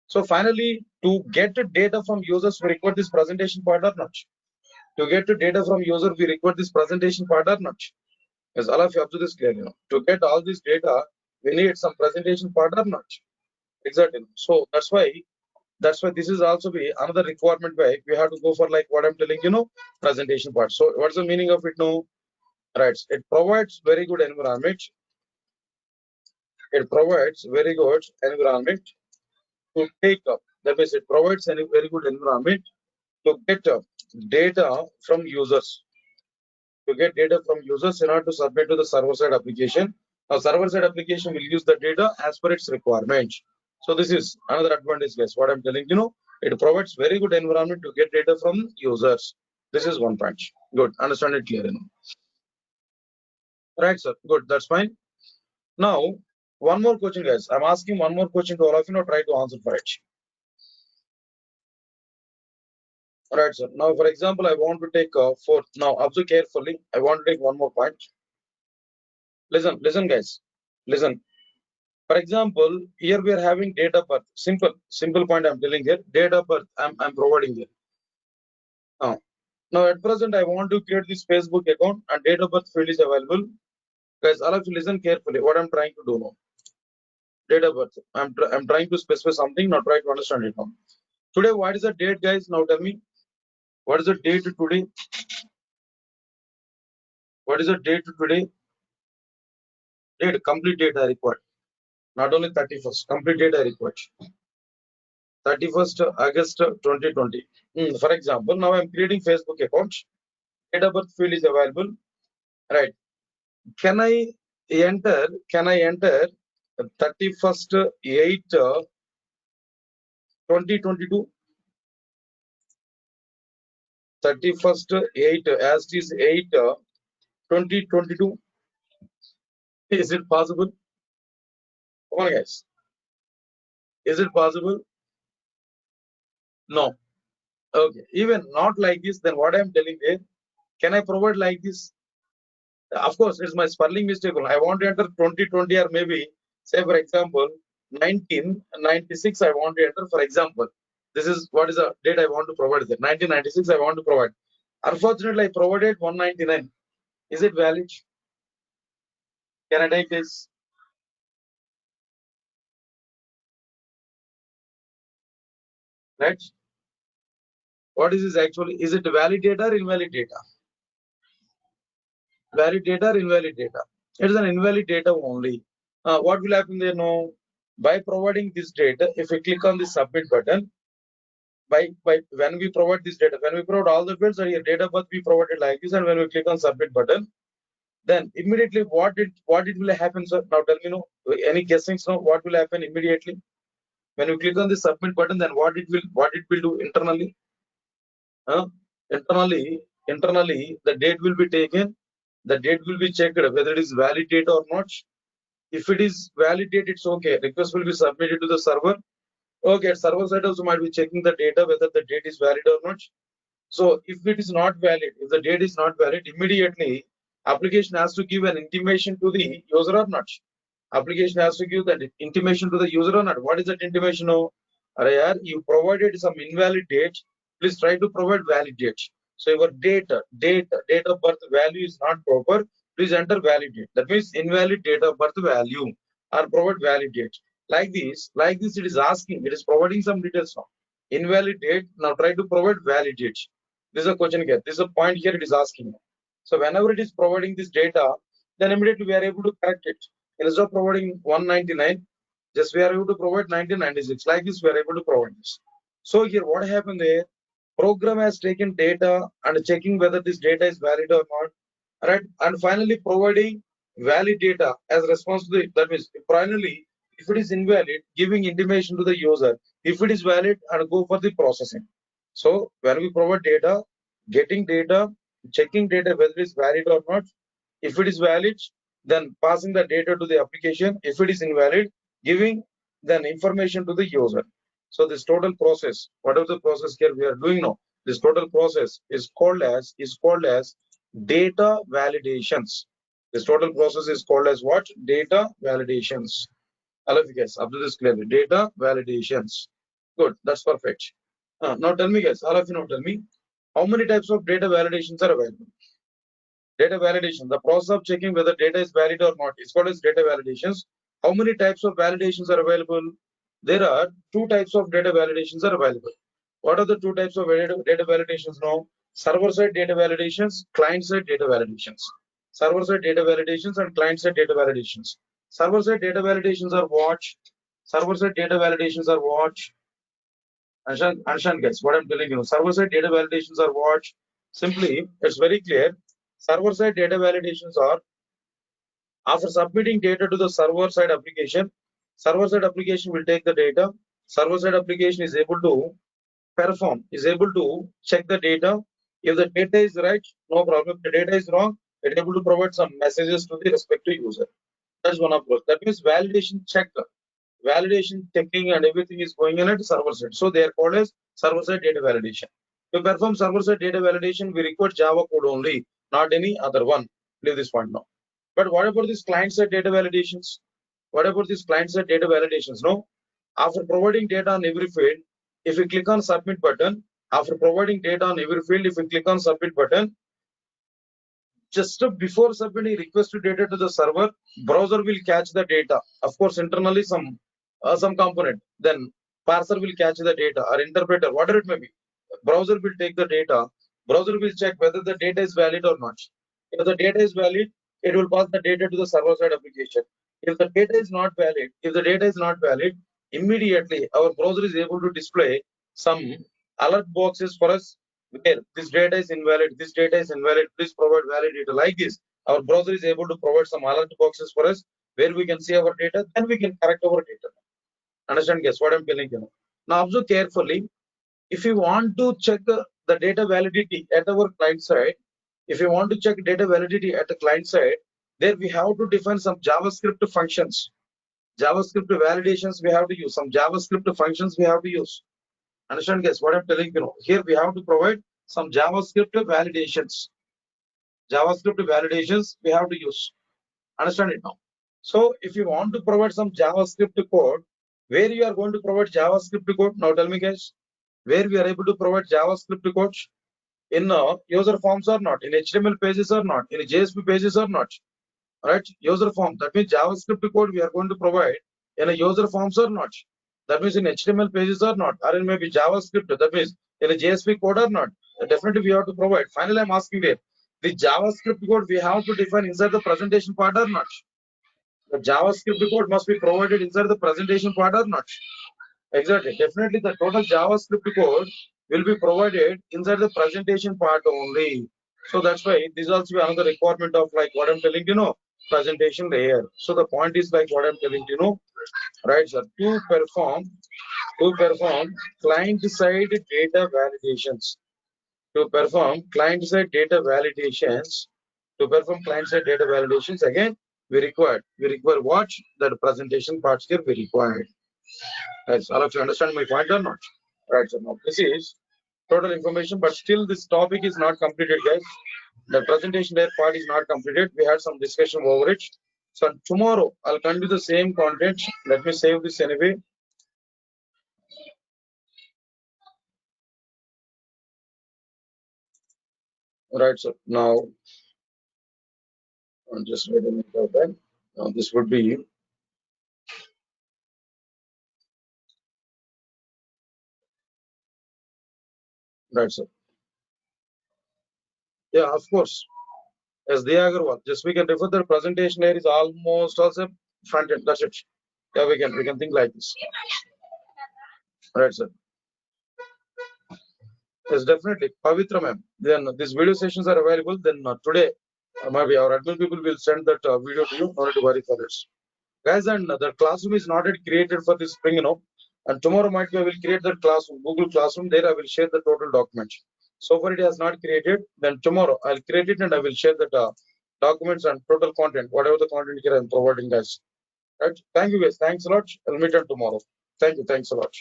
So finally, to get the data from users, we require this presentation part or not? To get the data from user, we require this presentation part or not? Yes, all of you observe this clearly. To get all this data, we need some presentation part or not? Exactly. So that's why this is also be another requirement why we have to go for like what I'm telling you know, presentation part. So what's the meaning of it now? Right. It provides very good environment. It provides very good environment to take up. That means it provides a very good environment to get data from users. To get data from users in order to submit to the server-side application. Now, server-side application will use the data as per its requirement. So this is another advantage, guys. What I'm telling you know, it provides very good environment to get data from users. This is one point. Good. Understand it clearly now. Right, sir. Good. That's fine. Now, one more question, guys. I'm asking one more question to all of you. Now, try to answer for it. Right, sir. Now, for example, I want to take fourth. Now, observe carefully. I want to take one more point. Listen, guys. Listen. For example, here we are having date of birth. Simple point I'm telling here. Date of birth I'm providing here. Now at present I want to create this Facebook account and date of birth field is available. Guys, all of you listen carefully. What I'm trying to do now. Date of birth. I'm trying to specify something. Now try to understand it now. Today, what is the date, guys? Now tell me. What is the date today? What is the date today? Date, complete date I require. Not only 31st, complete date I require. 31st August 2020. For example, now I'm creating Facebook account. Date of birth field is available. Right. Can I enter 31st 8 2022? 31st 8 as it is 8 2022. Is it possible? Come on, guys. Is it possible? No. Okay. Even not like this, then what I'm telling there, can I provide like this? Of course, it's my spelling mistake. I want to enter 2020 or maybe, say for example, 1996 I want to enter, for example. This is what is the date I want to provide there. 1996 I want to provide. Unfortunately, I provided 199. Is it valid? Can I take this? Right? What is this actually? Is it valid data or invalid data? Valid data or invalid data? It is an invalid data only. What will happen there? No. By providing this data, if we click on the submit button, by when we provide this data, when we provide all the fields and your date of birth we provided like this, and when we click on submit button, then immediately what it will happen, sir? Now tell me, no, any guessings now? What will happen immediately when you click on the submit button? Then what it will do internally? Internally, the date will be taken. The date will be checked whether it is valid date or not. If it is valid date, it's okay. Request will be submitted to the server. Okay, server side also might be checking the data whether the date is valid or not. So if it is not valid, if the date is not valid, immediately application has to give an intimation to the user or not. Application has to give that intimation to the user or not. What is that intimation? Oh, you provided some invalid date. Please try to provide valid date. So your date of birth value is not proper. Please enter valid date. That means invalid date of birth value or provide valid date. Like this, it is asking, it is providing some details now. Invalid date. Now try to provide valid date. This is a question here. This is a point here it is asking. So whenever it is providing this data, then immediately we are able to correct it. Instead of providing 199, just we are able to provide 1996. Like this, we are able to provide this. So here, what happened there? Program has taken data and checking whether this data is valid or not, right? And finally, providing valid data as response to the. That means finally, if it is invalid, giving intimation to the user. If it is valid, and go for the processing. So when we provide data, getting data, checking data whether it is valid or not. If it is valid, then passing the data to the application. If it is invalid, giving then information to the user. So this total process, whatever the process here we are doing now, this total process is called as data validations. This total process is called as what? Data validations. All of you guys, up to this clearly. Data validations. Good, that's perfect. Now tell me, guys, all of you now tell me, how many types of data validations are available? Data validation, the process of checking whether data is valid or not, is called as data validations. How many types of validations are available? There are two types of data validations are available. What are the two types of data validations now? Server-side data validations, client-side data validations. Server-side data validations and client-side data validations. Server-side data validations are what? Server-side data validations are what? Anshan, guys, what I'm telling you. Server-side data validations are what? Simply, it's very clear. Server-side data validations are after submitting data to the server-side application will take the data. Server-side application is able to perform, is able to check the data. If the data is right, no problem. If the data is wrong, it is able to provide some messages to the respective user. That's one approach. That means validation check, validation checking and everything is going on at server-side. So they are called as server-side data validation. To perform server-side data validation, we require Java code only, not any other one. Leave this point now. But what about this client-side data validations? What about this client-side data validations? No. After providing data on every field, if you click on submit button, after providing data on every field, if you click on submit button, just before submitting requested data to the server, browser will catch the data. Of course, internally some component. Then parser will catch the data, or interpreter, whatever it may be. Browser will take the data. Browser will check whether the data is valid or not. If the data is valid, it will pass the data to the server-side application. If the data is not valid, immediately our browser is able to display some alert boxes for us where this data is invalid, please provide valid data. Like this, our browser is able to provide some alert boxes for us where we can see our data, then we can correct our data. Understand, guess what I'm telling you? Now observe carefully. If you want to check the data validity at our client side, there we have to define some JavaScript functions. JavaScript validations we have to use. Some JavaScript functions we have to use. Understand, guys, what I'm telling you? Here we have to provide some JavaScript validations. We have to use. Understand it now? So if you want to provide some JavaScript code, where you are going to provide JavaScript code? Now tell me, guys, where we are able to provide JavaScript code? In user forms or not? In HTML pages or not? In JSP pages or not? Right? User form. That means JavaScript code we are going to provide in a user forms or not? That means in HTML pages or not? Or in maybe JavaScript. That means in a JSP code or not? Definitely we have to provide. Finally, I'm asking there. The JavaScript code we have to define inside the presentation part or not? The JavaScript code must be provided inside the presentation part or not? Exactly. Definitely the total JavaScript code will be provided inside the presentation part only. So that's why this also another requirement of like what I'm telling presentation layer. So the point is like what I'm telling right, sir? To perform client side data validations. To perform client side data validations. Again, we require what? That presentation parts here we required. Right, so all of you understand my point or not? Right, so now this is total information, but still this topic is not completed, guys. The presentation layer part is not completed. We had some discussion over it. So tomorrow I'll continue the same content. Let me save this anyway. Right, so now I'm just waiting for that. Now this would be right, so yeah, of course. As the Agarwal, just we can refer the presentation layer is almost also front end. That's it. Yeah, we can think like this. Right, sir. Yes, definitely. Pavitra ma'am. Then these video sessions are available. Then today, maybe our admin people will send that video to you. No need to worry for this. Guys, and the classroom is not yet created for this spring, And tomorrow might be I will create that classroom, Google Classroom. There I will share the total document. So far it has not created. Then tomorrow I'll create it and I will share that documents and total content, whatever the content here I'm providing, guys. Right? Thank you, guys. Thanks a lot. I'll meet you tomorrow. Thank you. Thanks a lot.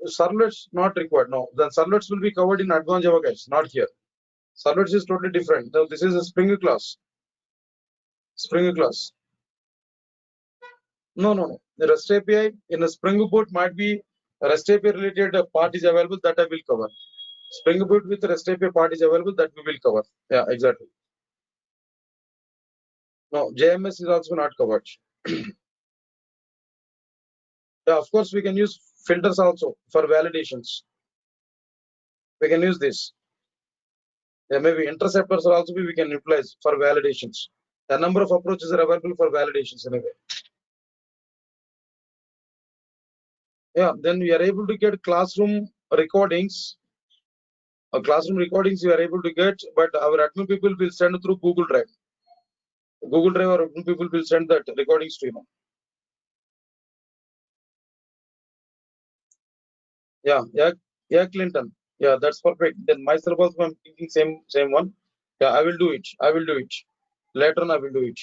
Servlets not required. No, the servlets will be covered in advanced Java, guys, not here. Servlets is totally different. Now, this is a Spring class. Spring class. No. The REST API in a Spring Boot might be a REST API related part is available that I will cover. Spring Boot with REST API part is available that we will cover. Yeah, exactly. No, JMS is also not covered. Yeah, of course, we can use filters also for validations. We can use this. Yeah, maybe interceptors also we can utilize for validations. A number of approaches are available for validations anyway. Yeah, then we are able to get classroom recordings. Classroom recordings we are able to get, but our admin people will send through Google Drive. Google Drive, our admin people will send that recordings to you. Yeah, Clinton. Yeah, that's perfect. Then myself also I'm thinking same one. Yeah, I will do it. Later on, I will do it.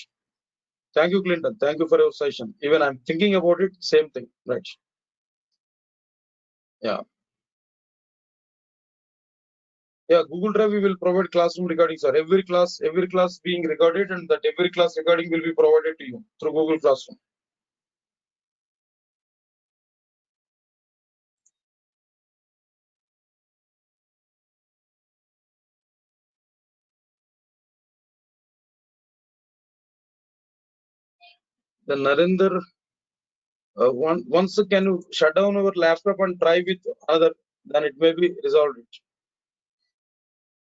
Thank you, Clinton. Thank you for your session. Even I'm thinking about it. Same thing. Right. Yeah. Yeah, Google Drive we will provide classroom recordings, sir. Every class being recorded, and that every class recording will be provided to you through Google Classroom. Then Narendra, once can you shut down our laptop and try with other, then it may be resolved.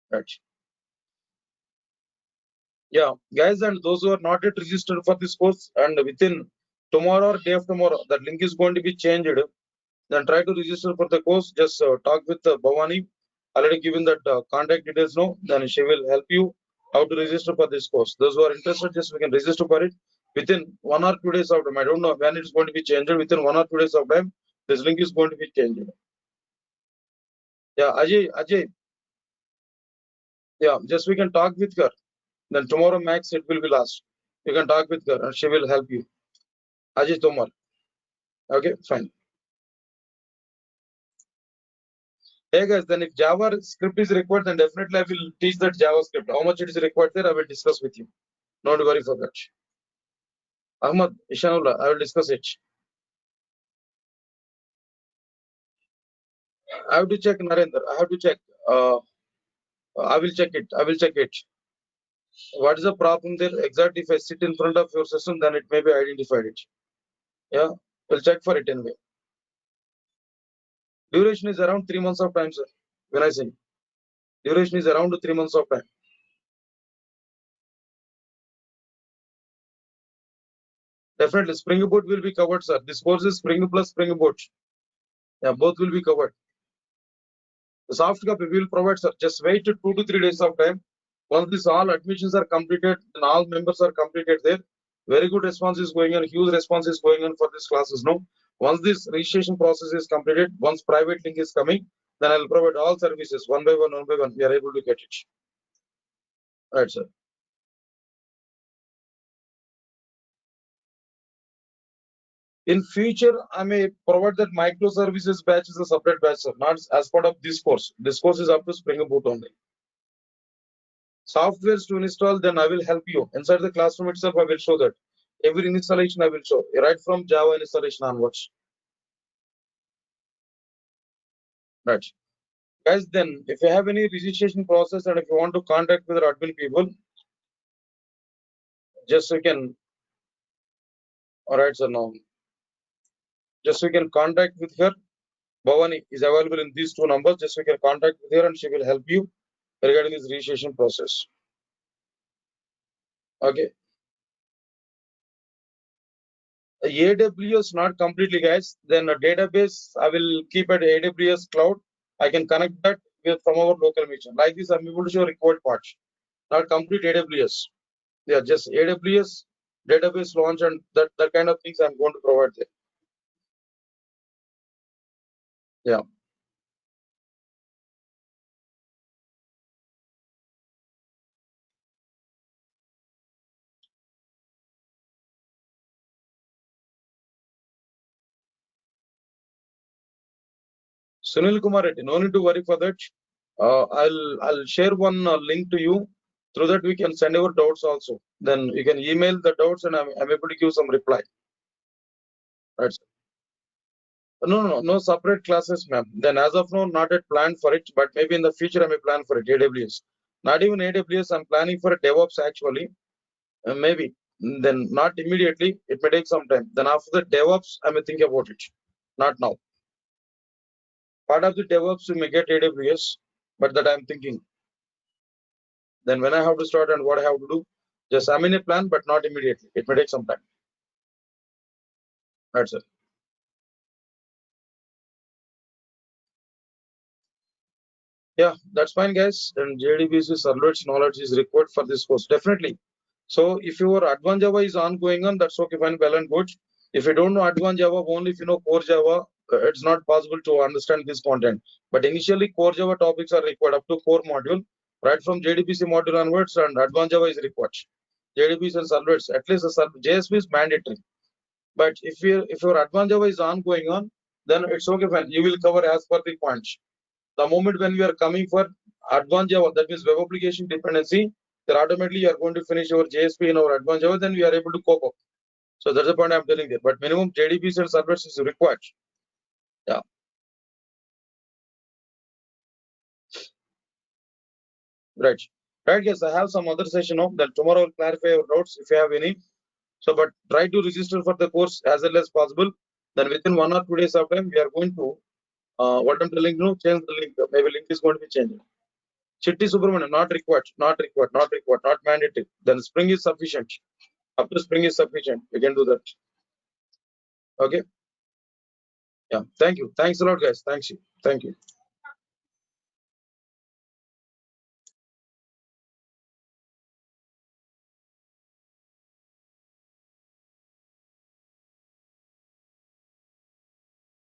Right. Yeah, guys, and those who are not yet registered for this course, and within tomorrow or day of tomorrow, that link is going to be changed. Then try to register for the course. Just talk with Bhavani. Already given that contact details now. Then she will help you how to register for this course. Those who are interested, just we can register for it within 1 or 2 days of time. I don't know when it's going to be changed. Within 1 or 2 days of time, this link is going to be changed. Yeah, Ajay. Yeah, just we can talk with her. Then tomorrow max it will be last. You can talk with her and she will help you. Ajay Tomar. Okay, fine. Hey guys, then if Java script is required, then definitely I will teach that JavaScript. How much it is required there, I will discuss with you. Don't worry for that. Ahmad, Ishanullah, I will discuss it. I have to check Narendra. I have to check. Uh, I will check it. I will check it. What is the problem there? Exactly, if I sit in front of your system, then it may be identified it. Yeah, we'll check for it anyway. Duration is around 3 months of time, sir. When I say duration is around 3 months of time. Definitely, Spring Boot will be covered, sir. This course is Spring plus Spring Boot. Yeah, both will be covered. The soft copy we will provide, sir. Just wait 2 to 3 days of time. Once this all admissions are completed and all members are completed there, very good response is going on, huge response is going on for these classes now. Once this registration process is completed, once private link is coming, then I'll provide all services one by one, we are able to get it. Right, sir. In future, I may provide that microservices batch is a separate batch, sir, not as part of this course. This course is up to Spring Boot only. Softwares to install, then I will help you. Inside the classroom itself, I will show that. Every installation I will show, right from Java installation onwards. Right. Guys, then if you have any registration process and if you want to contact with our admin people, just you can, all right, sir, now. Just you can contact with her. Bhavani is available in these two numbers. Just you can contact with her and she will help you regarding this registration process. Okay. AWS not completely, guys. Then a database I will keep at AWS cloud. I can connect that with from our local machine. Like this, I'm able to show required parts. Not complete AWS. Yeah, just AWS database launch and that kind of things I'm going to provide there. Yeah. Sunil Kumar Reddy, no need to worry for that. I'll share one link to you. Through that we can send our doubts also. Then you can email the doubts and I'm able to give some reply. Right. No separate classes, ma'am. Then as of now, not yet planned for it, but maybe in the future I may plan for it. AWS. Not even AWS. I'm planning for a DevOps actually. Maybe. Then not immediately. It may take some time. Then after the DevOps, I may think about it. Not now. Part of the DevOps you may get AWS, but that I'm thinking. Then when I have to start and what I have to do, just I'm in a plan, but not immediately. It may take some time. That's it. Yeah, that's fine, guys. And JDBC servlets knowledge is required for this course, definitely. So if your advanced Java is ongoing on, that's okay, fine, well and good. If you don't know advanced Java, only if you know core Java, it's not possible to understand this content. But initially, core Java topics are required up to core module, right from JDBC module onwards, and advanced Java is required. JDBC and servlets, at least the JSP is mandatory. But if your advanced Java is ongoing on, then it's okay, fine. You will cover as per the points. The moment when we are coming for advanced Java, that means web application dependency, then automatically you are going to finish your JSP in our advanced Java, then we are able to cope up. So that's the point I'm telling there. But minimum JDBC and servers is required. Yeah. Right. Right, yes, I have some other session of that tomorrow. I'll clarify your doubts if you have any. So, but try to register for the course as early as possible. Then within 1 or 2 days of time, we are going to what I'm telling you, change the link. Maybe link is going to be changed. Chitti Subramanian, not required, not required, not required, not mandatory. Then spring is sufficient. Up to spring is sufficient. We can do that. Okay. Yeah. Thank you. Thanks a lot, guys. Thanks you. Thank you.